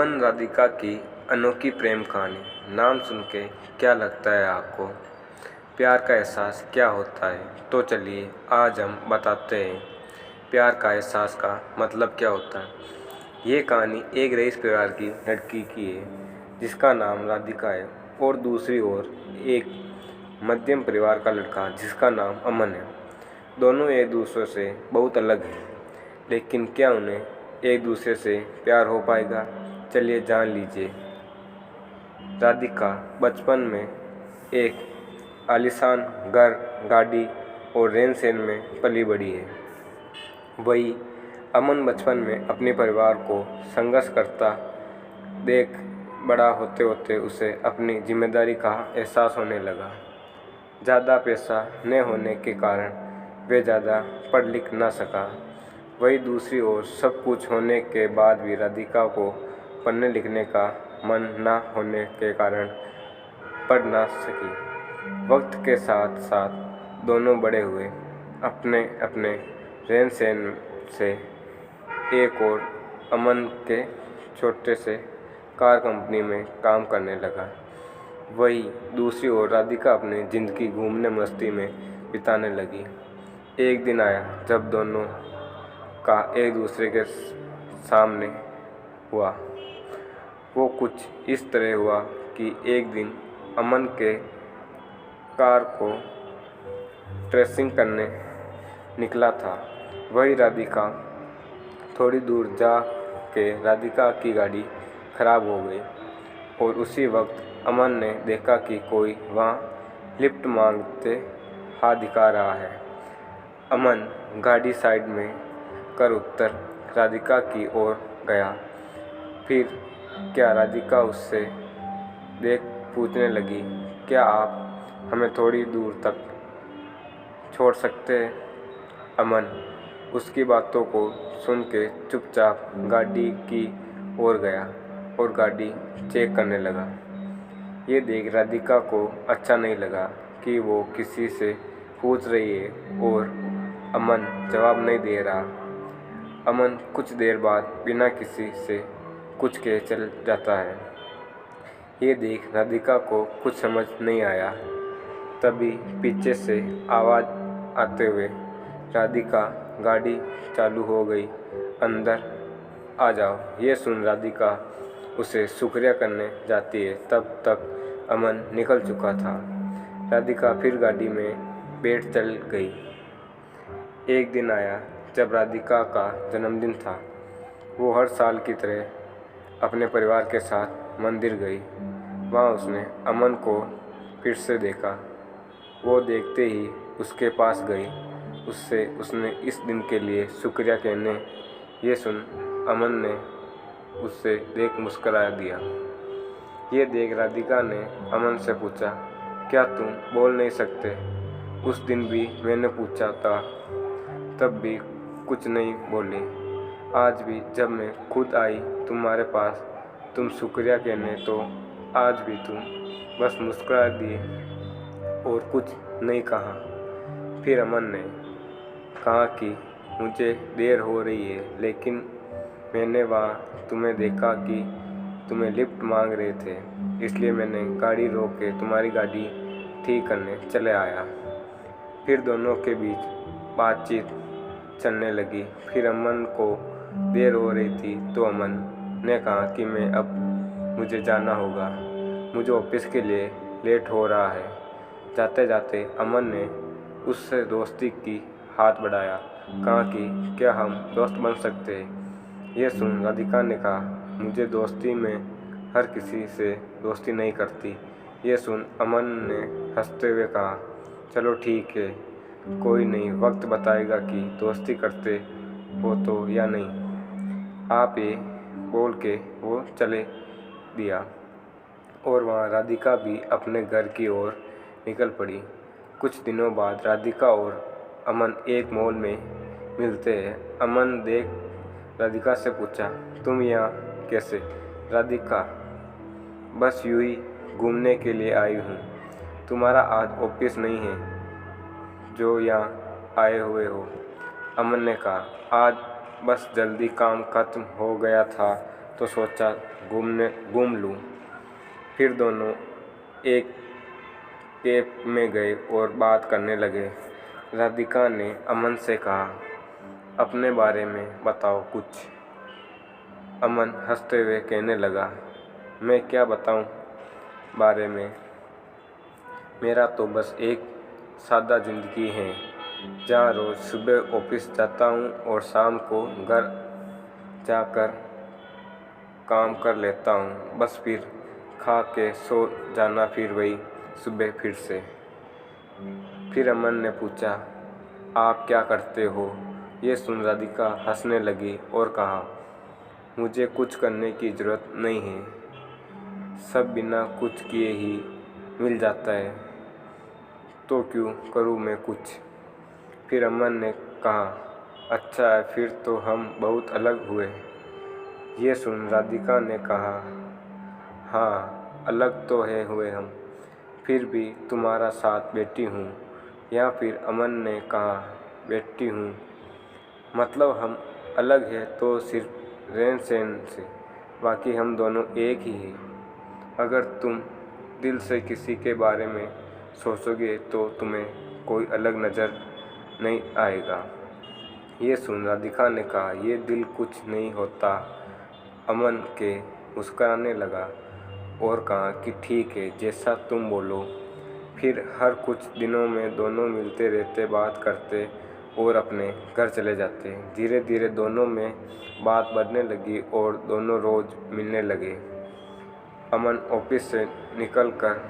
अमन राधिका की अनोखी प्रेम कहानी। नाम सुन के क्या लगता है आपको? प्यार का एहसास क्या होता है? तो चलिए आज हम बताते हैं प्यार का एहसास का मतलब क्या होता है। ये कहानी एक रईस परिवार की लड़की की है जिसका नाम राधिका है, और दूसरी ओर एक मध्यम परिवार का लड़का जिसका नाम अमन है। दोनों एक दूसरे से बहुत अलग हैं, लेकिन क्या उन्हें एक दूसरे से प्यार हो पाएगा? चलिए जान लीजिए। राधिका बचपन में एक आलीशान घर, गाड़ी और रहन सहन में पली बड़ी है। वही अमन बचपन में अपने परिवार को संघर्ष करता देख बड़ा होते होते उसे अपनी जिम्मेदारी का एहसास होने लगा। ज़्यादा पैसा न होने के कारण वे ज़्यादा पढ़ लिख ना सका। वही दूसरी ओर सब कुछ होने के बाद भी राधिका को पढ़ने लिखने का मन ना होने के कारण पढ़ ना सकी। वक्त के साथ साथ दोनों बड़े हुए। अपने अपने रहन सहन से एक और अमन के छोटे से कार कंपनी में काम करने लगा। वही दूसरी ओर राधिका अपनी ज़िंदगी घूमने मस्ती में बिताने लगी। एक दिन आया जब दोनों का एक दूसरे के सामने हुआ। वो कुछ इस तरह हुआ कि एक दिन अमन के कार को ट्रेसिंग करने निकला था। वही राधिका थोड़ी दूर जा के राधिका की गाड़ी खराब हो गई, और उसी वक्त अमन ने देखा कि कोई वहाँ लिफ्ट मांगते हाथ दिखा रहा है। अमन गाड़ी साइड में कर उत्तर राधिका की ओर गया। फिर क्या राधिका उससे देख पूछने लगी, क्या आप हमें थोड़ी दूर तक छोड़ सकते हैं? अमन उसकी बातों को सुन के चुपचाप गाड़ी की ओर गया और गाड़ी चेक करने लगा। ये देख राधिका को अच्छा नहीं लगा कि वो किसी से पूछ रही है और अमन जवाब नहीं दे रहा। अमन कुछ देर बाद बिना किसी से कुछ कहे चल जाता है। ये देख राधिका को कुछ समझ नहीं आया। तभी पीछे से आवाज़ आते हुए राधिका गाड़ी चालू हो गई, अंदर आ जाओ। ये सुन राधिका उसे शुक्रिया करने जाती है, तब तक अमन निकल चुका था। राधिका फिर गाड़ी में बैठ चल गई। एक दिन आया जब राधिका का जन्मदिन था। वो हर साल की तरह अपने परिवार के साथ मंदिर गई। वहाँ उसने अमन को फिर से देखा। वो देखते ही उसके पास गई। उसने इस दिन के लिए शुक्रिया कहने ये सुन अमन ने उससे देख मुस्करा दिया। ये देख राधिका ने अमन से पूछा, क्या तुम बोल नहीं सकते? उस दिन भी मैंने पूछा था, तब भी कुछ नहीं बोली। आज भी जब मैं खुद आई तुम्हारे पास तुम शुक्रिया कहने, तो आज भी तुम बस मुस्कुरा दिए और कुछ नहीं कहा। फिर अमन ने कहा कि मुझे देर हो रही है, लेकिन मैंने वहाँ तुम्हें देखा कि तुम्हें लिफ्ट मांग रहे थे, इसलिए मैंने गाड़ी रोक के तुम्हारी गाड़ी ठीक करने चले आया। फिर दोनों के बीच बातचीत चलने लगी। फिर अमन को देर हो रही थी तो अमन ने कहा कि मुझे जाना होगा, मुझे ऑफिस के लिए लेट हो रहा है। जाते जाते अमन ने उससे दोस्ती की हाथ बढ़ाया, कहा कि क्या हम दोस्त बन सकते हैं? ये सुन राधिका ने कहा, मुझे दोस्ती में हर किसी से दोस्ती नहीं करती। ये सुन अमन ने हंसते हुए कहा, चलो ठीक है, कोई नहीं, वक्त बताएगा कि दोस्ती करते हो तो या नहीं। आप ये बोल के वो चले दिया और वहाँ राधिका भी अपने घर की ओर निकल पड़ी। कुछ दिनों बाद राधिका और अमन एक मॉल में मिलते हैं। अमन देख राधिका से पूछा, तुम यहाँ कैसे? राधिका, बस यूं ही घूमने के लिए आई हूँ। तुम्हारा आज ऑफिस नहीं है जो यहाँ आए हुए हो? अमन ने कहा, आज बस जल्दी काम खत्म हो गया था तो सोचा घूम लूँ। फिर दोनों एक कैफ़े में गए और बात करने लगे। राधिका ने अमन से कहा, अपने बारे में बताओ कुछ। अमन हंसते हुए कहने लगा, मैं क्या बताऊं बारे में, मेरा तो बस एक सादा ज़िंदगी है जहाँ रोज़ सुबह ऑफिस जाता हूँ और शाम को घर जाकर काम कर लेता हूँ, बस फिर खा के सो जाना, फिर वही सुबह फिर से। फिर अमन ने पूछा, आप क्या करते हो? ये सुन राधिका हंसने लगी और कहा, मुझे कुछ करने की ज़रूरत नहीं है, सब बिना कुछ किए ही मिल जाता है, तो क्यों करूँ मैं कुछ। फिर अमन ने कहा, अच्छा है, फिर तो हम बहुत अलग हुए। ये सुन राधिका ने कहा, हाँ अलग तो हुए हम, फिर भी तुम्हारा साथ बैठी हूँ। या फिर अमन ने कहा, बैठी हूँ मतलब हम अलग हैं तो सिर्फ रहन सहन से, बाकी हम दोनों एक ही हैं। अगर तुम दिल से किसी के बारे में सोचोगे तो तुम्हें कोई अलग नज़र नहीं आएगा। ये सुन राधिका ने कहा, ये दिल कुछ नहीं होता। अमन के मुस्कुराने लगा और कहा कि ठीक है, जैसा तुम बोलो। फिर हर कुछ दिनों में दोनों मिलते रहते, बात करते और अपने घर चले जाते। धीरे धीरे दोनों में बात बढ़ने लगी और दोनों रोज़ मिलने लगे। अमन ऑफिस से निकलकर